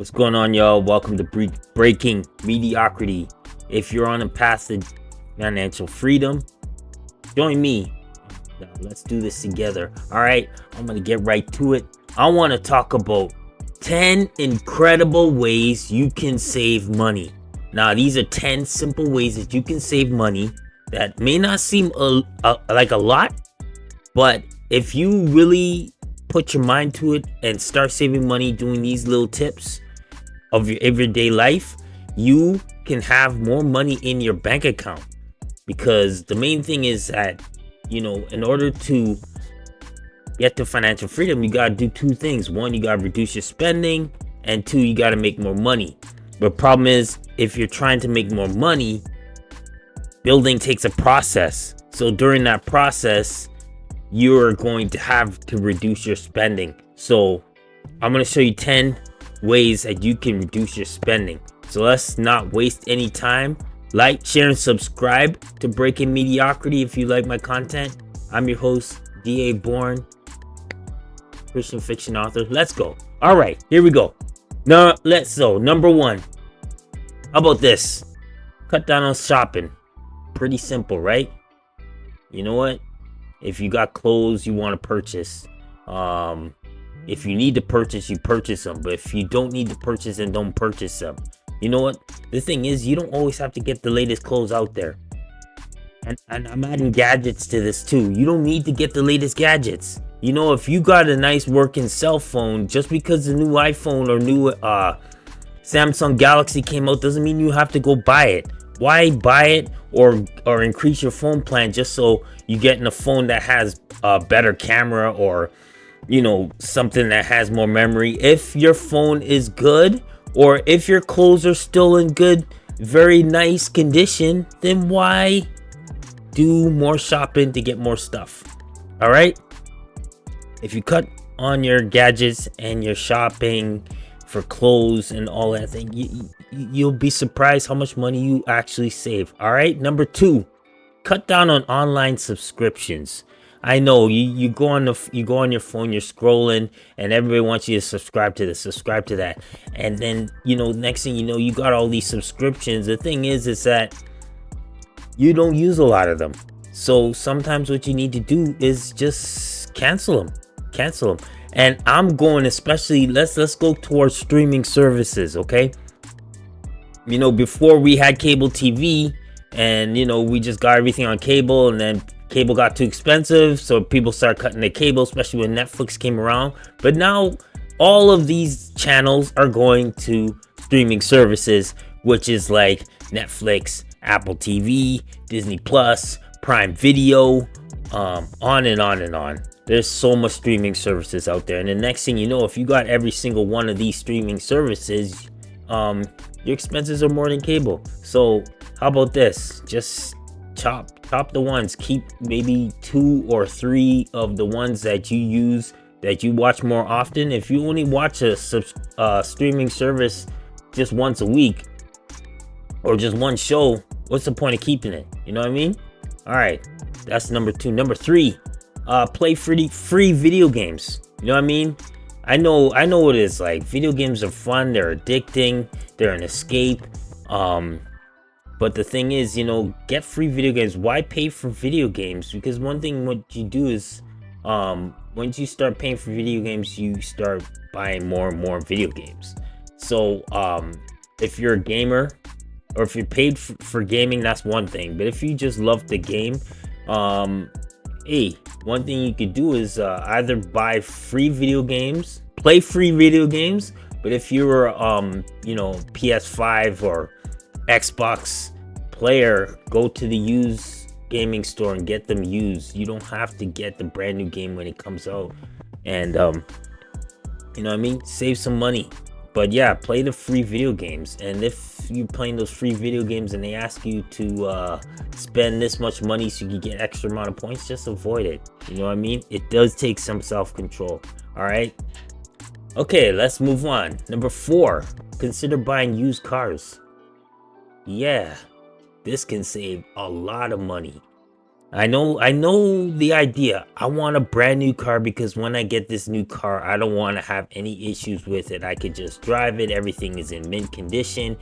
What's going on, y'all? Welcome to Breaking Mediocrity. If you're on a path to financial freedom, join me. Now, let's do this together. All right, I'm going to get right to it. I want to talk about 10 incredible ways you can save money. Now, these are 10 simple ways that you can save money that may not seem like a lot, but if you really put your mind to it and start saving money doing these little tips of your everyday life, you can have more money in your bank account. Because the main thing is that, in order to get to financial freedom, you got to do two things. One, you got to reduce your spending, and two, you got to make more money. But problem is, if you're trying to make more money, building takes a process. So during that process, you're going to have to reduce your spending. So I'm going to show you 10 ways that you can reduce your spending. So let's not waste any time. Like, share, and subscribe to Breaking Mediocrity if you like my content. I'm your host, D.A. Bourne, Christian fiction author. Let's go. All right, here we go. Number one. How about this? Cut down on shopping. Pretty simple, right? You know what? If you got clothes you want to purchase, if you need to purchase, you purchase them. But if you don't need to purchase, then don't purchase them. You know what? The thing is, you don't always have to get the latest clothes out there. And I'm adding gadgets to this too. You don't need to get the latest gadgets. If you got a nice working cell phone, just because the new iPhone or new Samsung Galaxy came out doesn't mean you have to go buy it. Why buy it or increase your phone plan just so you get in a phone that has a better camera or something that has more memory? If your phone is good, or if your clothes are still in good, very nice condition, then why do more shopping to get more stuff? All right. If you cut on your gadgets and your shopping for clothes and all that thing, you'll be surprised how much money you actually save. All right. Number two, cut down on online subscriptions. I know you go on your phone, you're scrolling, and everybody wants you to subscribe to this, subscribe to that, and then next thing you know, you got all these subscriptions. The thing is that you don't use a lot of them. So sometimes what you need to do is just cancel them. And I'm going, especially let's go towards streaming services, okay? Before we had cable TV, and we just got everything on cable, and then cable got too expensive, so people started cutting the cable, especially when Netflix came around. But now all of these channels are going to streaming services, which is like Netflix, Apple TV, Disney Plus, Prime Video, on and on and on. There's so much streaming services out there, and the next thing you know, if you got every single one of these streaming services, your expenses are more than cable. So how about this? Just chop the ones. Keep maybe 2 or 3 of the ones that you use, that you watch more often. If you only watch a streaming service just once a week, or just one show, what's the point of keeping it? You know what I mean? All right, that's number 2. Number 3, play free video games. You know what I mean? I know what it is like. Video games are fun, they're addicting, they're an escape. But the thing is, get free video games. Why pay for video games? Because one thing what you do is, once you start paying for video games, you start buying more and more video games. So if you're a gamer, or if you're paid for gaming, that's one thing. But if you just love the game, one thing you could do is either buy free video games, play free video games. But if you're PS5 or Xbox player, go to the used gaming store and get them used. You don't have to get the brand new game when it comes out. And you know what I mean? Save some money. But yeah, play the free video games. And if you're playing those free video games and they ask you to spend this much money so you can get extra amount of points, just avoid it. You know what I mean? It does take some self-control. All right. Okay, let's move on. Number 4, consider buying used cars. Yeah, this can save a lot of money. I know the idea. I want a brand new car because when I get this new car, I don't want to have any issues with it. I could just drive it. Everything is in mint condition.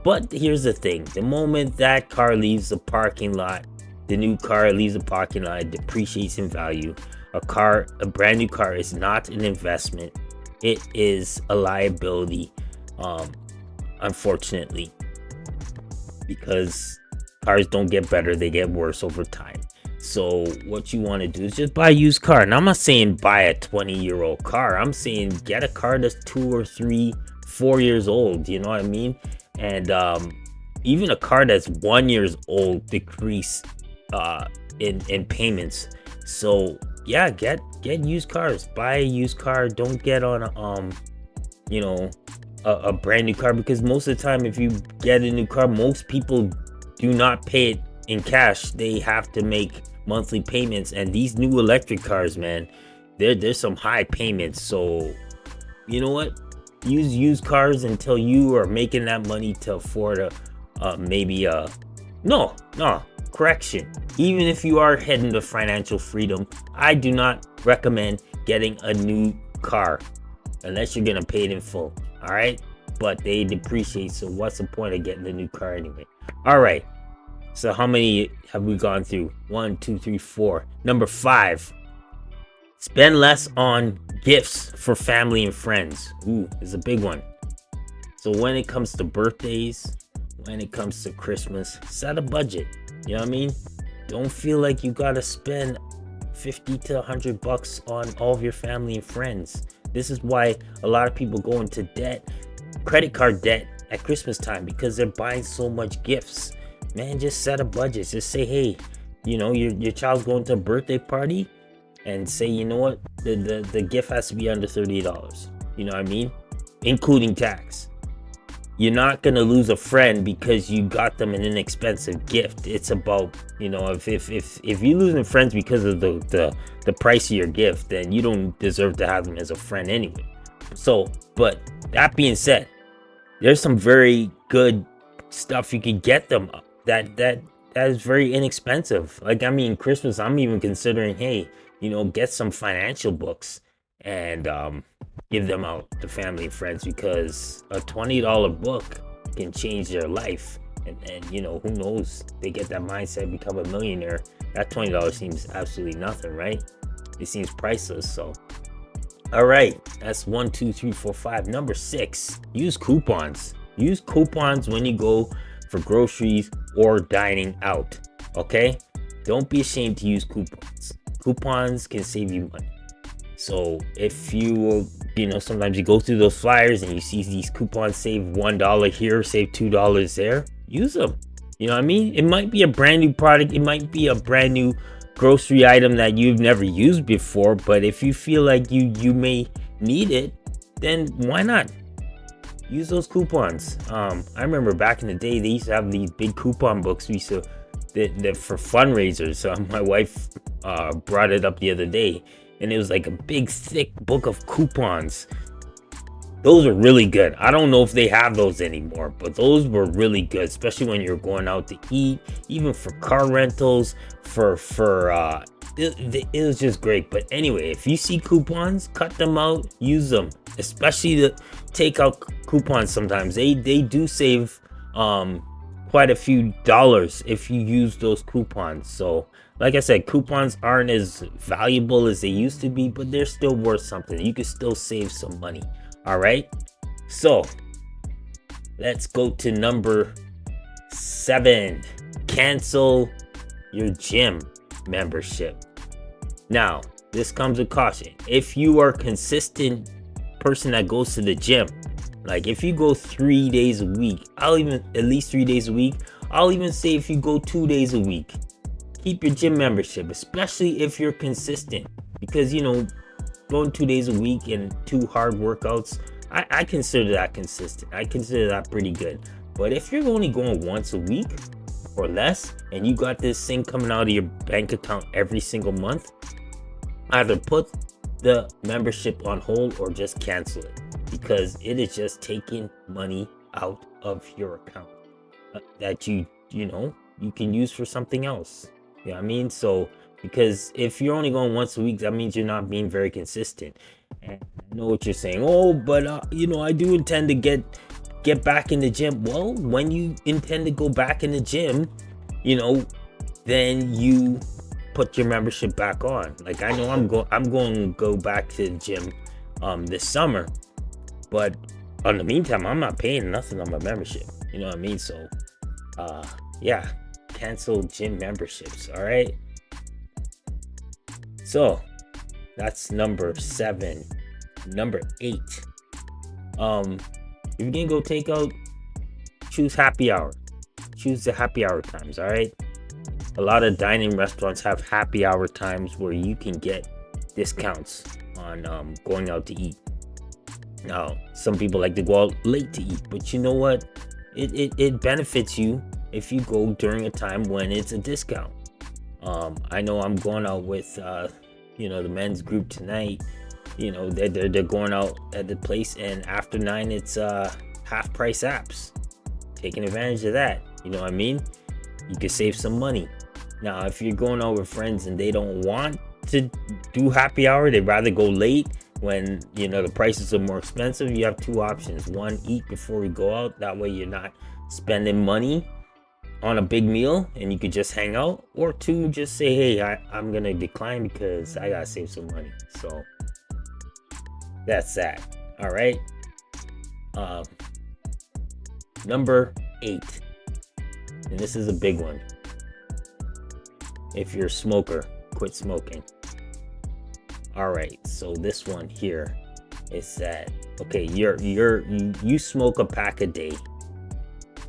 But here's the thing. The moment that car leaves the parking lot, the new car leaves the parking lot, it depreciates in value. A brand new car is not an investment. It is a liability. Um, Unfortunately, because cars don't get better, they get worse over time. So what you want to do is just buy a used car. And I'm not saying buy a 20-year-old car. I'm saying get a car that's 2 or 3, 4 years old. You know what I mean? And even a car that's 1 years old decrease in payments. So yeah, get used cars. Buy a used car. Don't get on you know a brand new car, because most of the time if you get a new car, most people do not pay it in cash. They have to make monthly payments, and these new electric cars, man, there's some high payments. So you know what, use used cars until you are making that money to afford maybe no, correction, even if you are heading to financial freedom, I do not recommend getting a new car unless you're gonna pay it in full. All right, but they depreciate, so what's the point of getting a new car anyway? All right, so how many have we gone through? 1, 2, 3, 4. Number 5, spend less on gifts for family and friends. Ooh, is a big one. So when it comes to birthdays, when it comes to Christmas, set a budget. You know what I mean? Don't feel like you gotta spend 50 to 100 bucks on all of your family and friends. This is why a lot of people go into debt, credit card debt at Christmas time, because they're buying so much gifts. Man, just set a budget. Just say, hey, your child's going to a birthday party, and say, you know what, the gift has to be under $30. You know what I mean? Including tax. You're not gonna lose a friend because you got them an inexpensive gift. It's about, if you're losing friends because of the price of your gift, then you don't deserve to have them as a friend anyway. So, but that being said, there's some very good stuff you can get them that is very inexpensive. Like, I mean, Christmas, I'm even considering, hey, get some financial books and give them out to family and friends, because a $20 book can change their life. And who knows, they get that mindset, become a millionaire. That $20 seems absolutely nothing, right? It seems priceless. So all right, that's 1, 2, 3, 4, 5. Number 6, use coupons. Use coupons when you go for groceries or dining out. Okay, don't be ashamed to use coupons. Coupons can save you money. So if you sometimes you go through those flyers and you see these coupons, save $1 here, save $2 there, use them. You know what I mean? It might be a brand new product. It might be a brand new grocery item that you've never used before. But if you feel like you may need it, then why not? Use those coupons. I remember back in the day, they used to have these big coupon books. We used to, for fundraisers. My wife brought it up the other day. And it was like a big thick book of coupons. Those were really good. I don't know if they have those anymore, but those were really good, especially when you're going out to eat, even for car rentals, it was just great. But anyway, if you see coupons, cut them out, use them, especially the takeout coupons. Sometimes they do save quite a few dollars if you use those coupons. So like I said, coupons aren't as valuable as they used to be, but they're still worth something. You can still save some money. All right, so let's go to number 7. Cancel your gym membership. Now, this comes with caution. If you are a consistent person that goes to the gym, like if you go 3 days a week, at least 3 days a week, I'll even say if you go 2 days a week, keep your gym membership, especially if you're consistent, because going 2 days a week and 2 hard workouts, I consider that consistent. I consider that pretty good. But if you're only going once a week or less, and you got this thing coming out of your bank account every single month, either put the membership on hold or just cancel it, because it is just taking money out of your account that you can use for something else. You know what I mean? So, because if you're only going once a week, that means you're not being very consistent. And I know what you're saying. Oh, but I do intend to get back in the gym. Well, when you intend to go back in the gym, then you put your membership back on. Like, I know I'm going to go back to the gym this summer, but in the meantime, I'm not paying nothing on my membership. You know what I mean? So, yeah, cancel gym memberships. All right. So that's number 7. Number 8. If you're gonna go take out, choose happy hour. Choose the happy hour times. All right. A lot of dining restaurants have happy hour times where you can get discounts on going out to eat. Now, some people like to go out late to eat, but you know what? It benefits you if you go during a time when it's a discount. I know I'm going out with the men's group tonight. They're going out at the place, and after 9 it's half price apps. Taking advantage of that. You know what I mean? You could save some money. Now, if you're going out with friends and they don't want to do happy hour, they'd rather go late when the prices are more expensive, you have 2 options. 1, eat before we go out. That way you're not spending money on a big meal and you could just hang out. Or 2, just say, hey, I'm gonna decline because I gotta save some money. So that's that. All right. Number 8, and this is a big one. If you're a smoker, quit smoking. All right, so this one here is that, okay, you smoke a pack a day,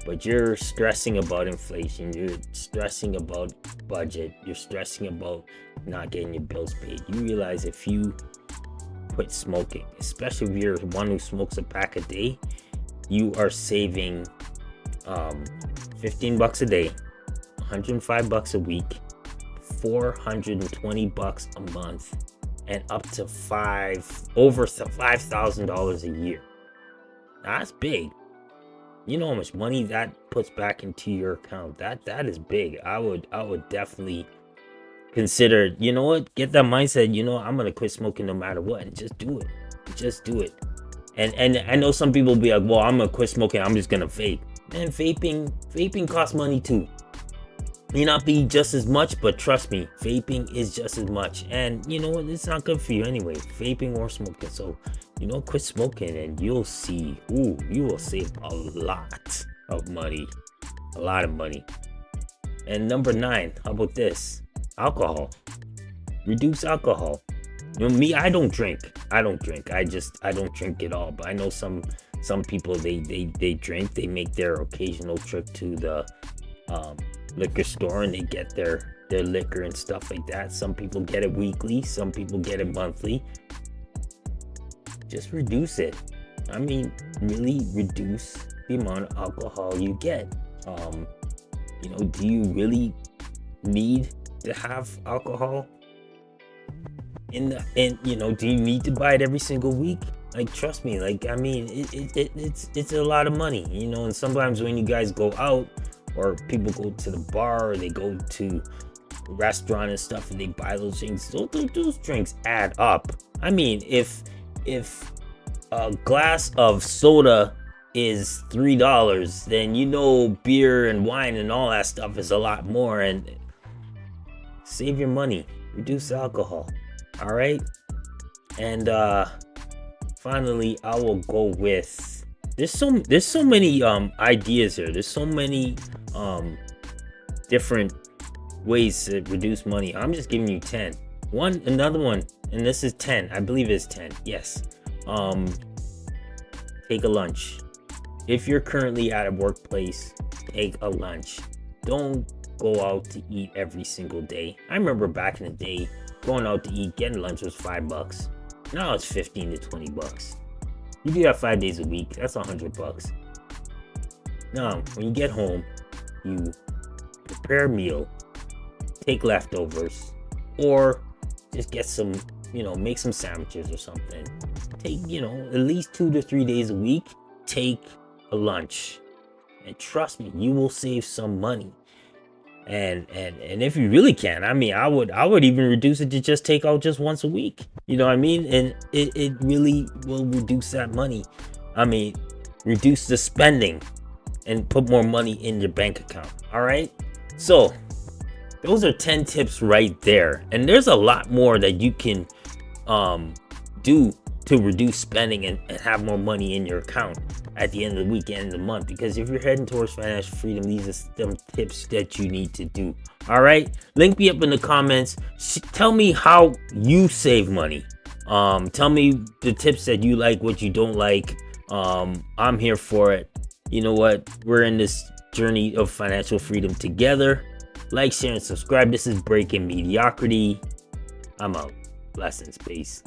but you're stressing about inflation, you're stressing about budget, you're stressing about not getting your bills paid. You realize if you quit smoking, especially if you're one who smokes a pack a day, you are saving $15 a day, $105 a week, $420 a month, and up to over $5,000 a year. Now, that's big. You know how much money that puts back into your account. That is big. I would definitely consider, get that mindset, I'm gonna quit smoking no matter what, and just do it. Just do it. And I know some people will be like, well, I'm gonna quit smoking, I'm just gonna vape. Man, vaping costs money too. May not be just as much, but trust me, vaping is just as much. And you know what? It's not good for you anyway, vaping or smoking. So, quit smoking and you'll see, you will save a lot of money. A lot of money. And number 9, how about this? Alcohol. Reduce alcohol. Me, I don't drink. I don't drink at all. But I know some people, they drink. They make their occasional trip to the liquor store and they get their liquor and stuff like that. Some people get it weekly, some people get it monthly. Just reduce it. I mean, really reduce the amount of alcohol you get. Do you really need to have alcohol do you need to buy it every single week? Like, trust me, it's a lot of money, and sometimes when you guys go out, or people go to the bar, or they go to a restaurant and stuff, and they buy those things. Those drinks add up. I mean, if a glass of soda is $3, then beer and wine and all that stuff is a lot more. And save your money. Reduce alcohol. All right. And finally, I will go with. There's so many ideas here. There's so many different ways to reduce money. I'm just giving you 10. Another one, and this is 10. I believe it's 10. Yes. Take a lunch. If you're currently at a workplace, take a lunch. Don't go out to eat every single day. I remember back in the day, going out to eat, getting lunch was $5. Now it's $15 to $20. You do that 5 days a week, that's $100. Now, when you get home, you prepare a meal, take leftovers, or just get some, make some sandwiches or something. Take, at least 2 to 3 days a week, take a lunch. And trust me, you will save some money. And if you really can, I mean, I would even reduce it to just take out just once a week. You know what I mean? And it really will reduce that money. I mean, reduce the spending and put more money in your bank account. All right. So those are 10 tips right there. And there's a lot more that you can do to reduce spending and have more money in your account at the end of the week, end of the month. Because if you're heading towards financial freedom, these are some tips that you need to do. All right, link me up in the comments. Tell me how you save money. Tell me the tips that you like, what you don't like. I'm here for it. You know what, we're in this journey of financial freedom together. Like, share, and subscribe. This is Breaking Mediocrity. I'm out. Blessings. Peace.